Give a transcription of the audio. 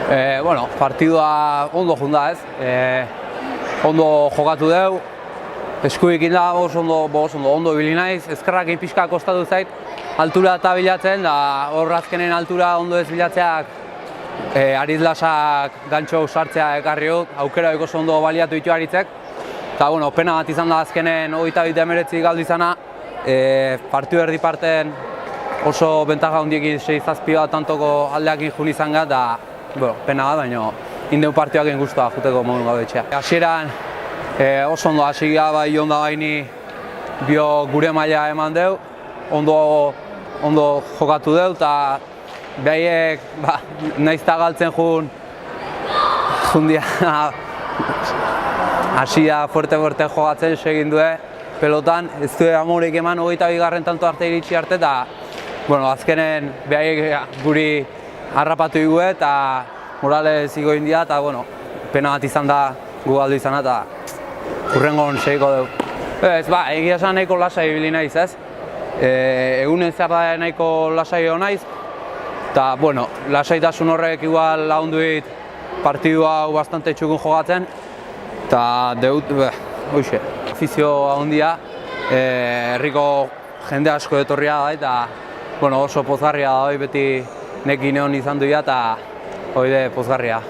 Bueno, partidua ondo junda ez, ondo jokatu deu, eskuekin da ondo ibili naiz, ezkerrak pixka kostatu zait, altura eta bilatzen, da hor azkenen altura ondo ez bilatzeak Ariz Lasak gantxo sartzea ekarri dut, aukera oso ondo baliatu ditu Aritzek. Eta, bueno, pena bat izan da azkenen 29 galdu izana, partidu erdi parten oso bentaja hundiekin 6-7 bat tantoko aldeakin jun izan gara, da, pena bat, baina indeu partioak guztua juteko modun gaude etxea. Hasieran oso ondo hasi gara bai onda baini bio gure maila eman deu, ondo jokatu deu, eta behaiek nahiz eta galtzen jundia hasia fuerte jokatzen segin due pelotan, ez du amorik eman 22. tanto arte iritsi arte, eta azkenen behaiek guri harrapatu igue eta moralez igo india, eta pena bat izan da gu galdu izana, eta hurrengon segiko dugu. Egia esan nahiko lasai ibili naiz ez, egunen zer da nahiko lasai naiz, eta lasaitasun horrek igual lagundu dit partidu hau bastante txukun jokatzen, eta deut, hoxe, afizio handia, herriko jende asko etorria da, eta oso pozgarria da, beti nekin egon izan duia, eta hori de pozgarria.